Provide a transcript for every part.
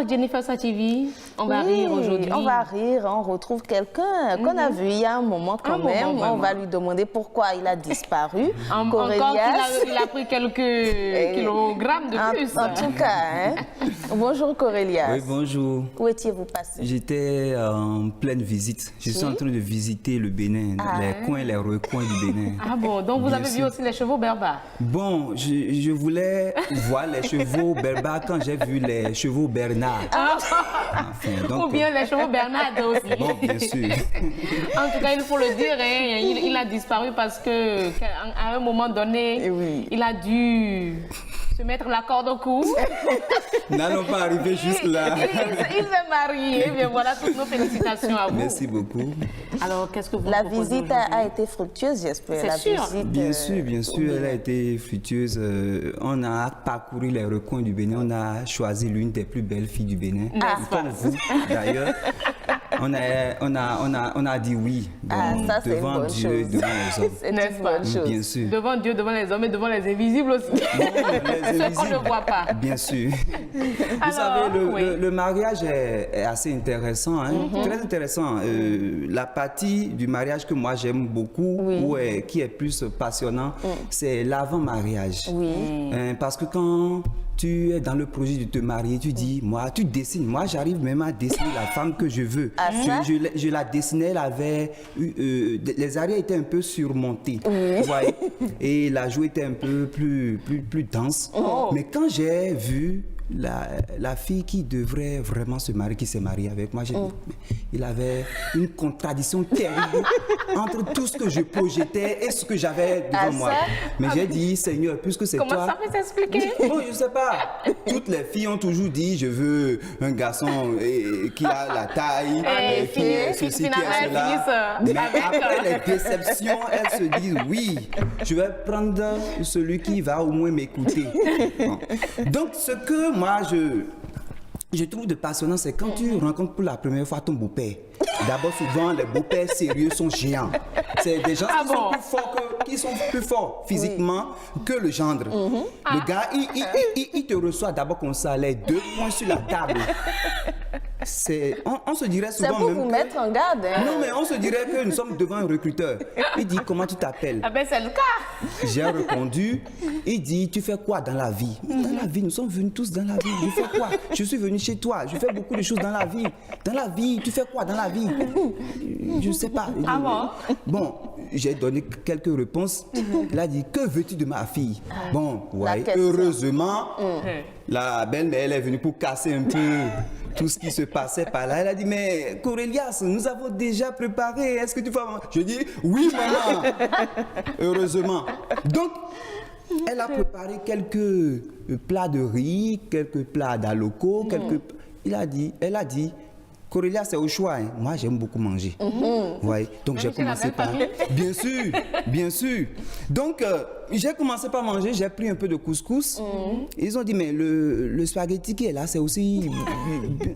Jennifer Sativi, on va rire aujourd'hui. On va rire, on retrouve quelqu'un qu'on a vu il y a un moment quand même. On va lui demander pourquoi il a disparu. Encore qu'il a pris quelques kilogrammes de plus. En tout cas, hein. Bonjour Corélias. Oui, bonjour. Où étiez-vous passé? J'étais en pleine visite. Je suis en train de visiter le Bénin, les coins et les recoins du Bénin. Ah bon, donc vous avez vu aussi les chevaux berbères? Bon, je voulais voir les chevaux berbères quand j'ai vu les chevaux Bernard. Enfin, donc, ou bien les chevaux Bernard aussi. Bon, bien sûr. En tout cas, il faut le dire, hein, il a disparu parce qu'à un moment donné, il a dû se mettre la corde au cou. N'allons pas arriver juste là. Il s'est marié. Bien voilà, toutes nos félicitations à vous. Merci beaucoup. Alors, qu'est-ce que vous La visite a été fructueuse, j'espère. C'est sûr. Bien sûr, elle a été fructueuse. On a parcouru les recoins du Bénin. On a choisi l'une des plus belles filles du Bénin. Comme vous, d'ailleurs. On a dit oui. Ça, devant Dieu, devant les hommes. C'est une bonne chose. Bien sûr. Devant Dieu, devant les hommes et devant les invisibles aussi. Ceux qu'on ne voit pas. Bien sûr. Vous savez, le mariage est assez intéressant, hein? Très intéressant. La partie du mariage que moi j'aime beaucoup, qui est plus passionnant, c'est l'avant-mariage. Parce que quand tu es dans le projet de te marier, tu dis, tu dessines. Moi, j'arrive même à dessiner la femme que je veux. Je la dessinais, elle avait... les arrières étaient un peu surmontés. Ouais. Et la joue était un peu plus dense. Mais quand j'ai vu la fille qui devrait vraiment se marier, qui s'est mariée avec moi, j'ai dit, il avait une contradiction terrible entre tout ce que je projetais et ce que j'avais devant moi. Mais j'ai dit, Seigneur, puisque c'est toi... Comment ça peut s'expliquer? Bon, je ne sais pas. Toutes les filles ont toujours dit, je veux un garçon qui a la taille, qui est ceci, qui est cela. Mais après les déceptions, elles se disent, oui, je vais prendre celui qui va au moins m'écouter. Bon. Donc, ce que moi, je trouve de passionnant, c'est quand tu rencontres pour la première fois ton beau-père. D'abord, souvent, les beaux-pères sérieux sont géants. C'est des gens qui sont plus forts physiquement que le gendre. Le gars, il te reçoit d'abord comme ça, les 2 points sur la table. On se dirait souvent... C'est pour vous mettre en garde. Hein? Non, mais on se dirait que nous sommes devant un recruteur. Il dit, comment tu t'appelles? Ah ben, c'est le cas. J'ai répondu, il dit, tu fais quoi dans la vie? Dans la vie, nous sommes venus tous dans la vie. Je fais quoi? Je suis venu chez toi, je fais beaucoup de choses dans la vie. Dans la vie, tu fais quoi dans la vie? Je ne sais pas. Bon, j'ai donné quelques réponses. Il a dit, que veux-tu de ma fille? Bon, ouais, heureusement, la belle-mère, elle est venue pour casser un peu tout ce qui se passait par là. Elle a dit, mais Corélias, nous avons déjà préparé. Est-ce que tu vas... Je dis, oui, maman. Heureusement. Donc, elle a préparé quelques plats de riz, quelques plats d'aloko, elle a dit, Corélias, c'est au choix. Hein. Moi, j'aime beaucoup manger. Ouais. Donc, j'ai commencé par... Bien sûr, bien sûr. Donc, j'ai commencé par manger, j'ai pris un peu de couscous. Ils ont dit, mais le spaghetti qui est là, c'est aussi...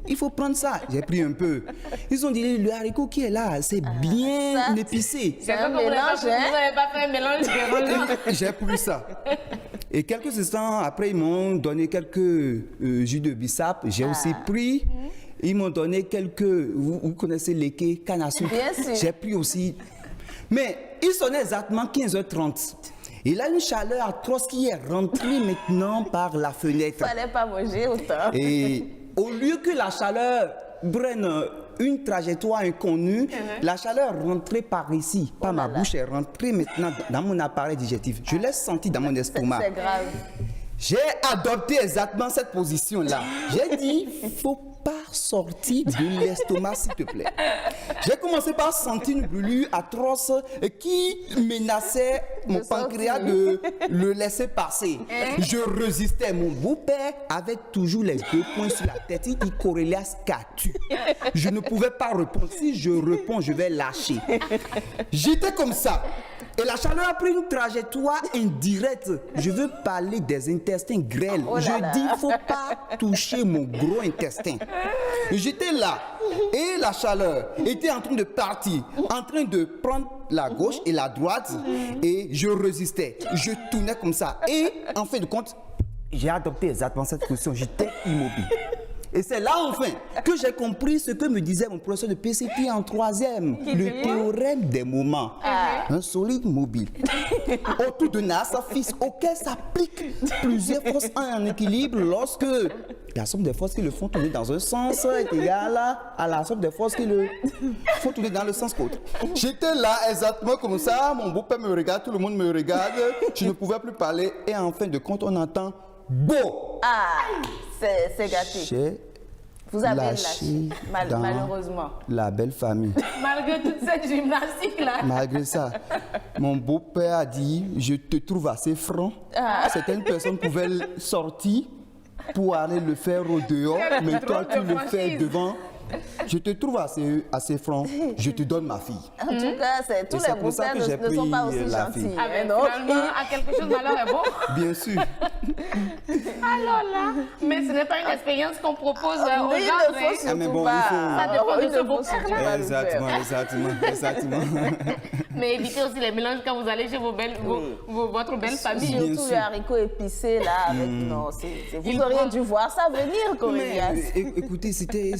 Il faut prendre ça. J'ai pris un peu. Ils ont dit, le haricot qui est là, c'est bien épicé. C'est un mélange, hein? Vous n'avez pas fait un mélange. J'ai pris ça. Et quelques instants après, ils m'ont donné quelques jus de bissap. J'ai aussi pris... Ils m'ont donné quelques... Vous connaissez l'éké, canne à sucre. J'ai pris aussi. Mais il sonnait exactement 15h30. Il a une chaleur atroce qui est rentrée maintenant par la fenêtre. Il ne fallait pas manger autant. Et au lieu que la chaleur prenne une trajectoire inconnue, la chaleur rentrée par ici, par ma bouche, est rentrée maintenant dans mon appareil digestif. Je l'ai senti dans mon estomac. C'est grave. J'ai adopté exactement cette position-là. J'ai dit, il ne faut pas sortir de l'estomac, s'il te plaît. J'ai commencé par sentir une brûlure atroce qui menaçait mon pancréas de le laisser passer. Je résistais. Mon beau-père avait toujours les 2 points sur la tête. Il dit, Corélias, qu'as-tu? Je ne pouvais pas répondre. Si je réponds, je vais lâcher. J'étais comme ça. Et la chaleur a pris une trajectoire indirecte. Je veux parler des intestins grêles. Je dis, il ne faut pas toucher mon gros intestin. J'étais là et la chaleur était en train de partir, en train de prendre la gauche et la droite et je résistais. Je tournais comme ça. Et en fin de compte, j'ai adopté exactement cette position. J'étais immobile. Et c'est là enfin que j'ai compris ce que me disait mon professeur de PCT en 3e, le théorème des moments. Un solide mobile autour d'un axe fixe auquel s'appliquent plusieurs forces en équilibre lorsque la somme des forces qui le font tourner dans un sens est égale à la somme des forces qui le font tourner dans le sens autre. J'étais là exactement comme ça, mon beau-père me regarde, tout le monde me regarde, je ne pouvais plus parler et en fin de compte on entend beau. Ah, c'est gâté. Vous avez lâché, malheureusement. La belle famille. Malgré toute cette gymnastique-là. Malgré ça, mon beau-père a dit, je te trouve assez franc. Certaines personnes pouvaient sortir pour aller le faire au dehors, mais toi tu le fais devant. Je te trouve assez franc, je te donne ma fille. En tout cas, tous les beaux-pères ne sont pas aussi gentils. Finalement, à quelque chose, malheur est bon. Bien sûr. Alors là, mais ce n'est pas une expérience qu'on propose aux gens. Mais bon, il faut... Ça dépend de ce beau-père. Exactement. Mais évitez aussi les mélanges quand vous allez chez votre belle famille. Surtout les haricots épicés là, avec... Non, vous auriez dû voir ça venir, Cornélias. Écoutez, c'était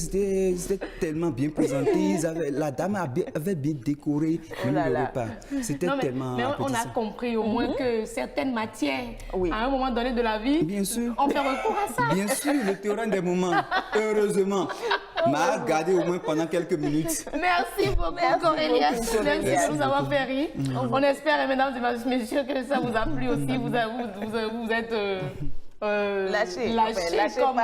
tellement bien présenté. La dame avait bien décoré le repas. C'était tellement... Mais on a compris au moins que certaines matières, à un moment donné de la vie, bien sûr, on fait recours à ça. Bien sûr, le théorème des moments, heureusement, m'a gardé au moins pendant quelques minutes. Merci beaucoup, Cornélias. Merci de nous avoir fait rire. On espère, mesdames et messieurs, que ça vous a plu aussi. Vous êtes... lâché comme...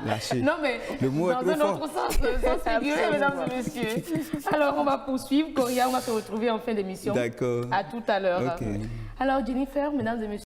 lâché. Non, mais le mot dans un autre sens figuré, mesdames et messieurs. Alors, on va poursuivre. Coria, on va se retrouver en fin d'émission. D'accord. À tout à l'heure. Okay. Alors, Jennifer, mesdames et messieurs.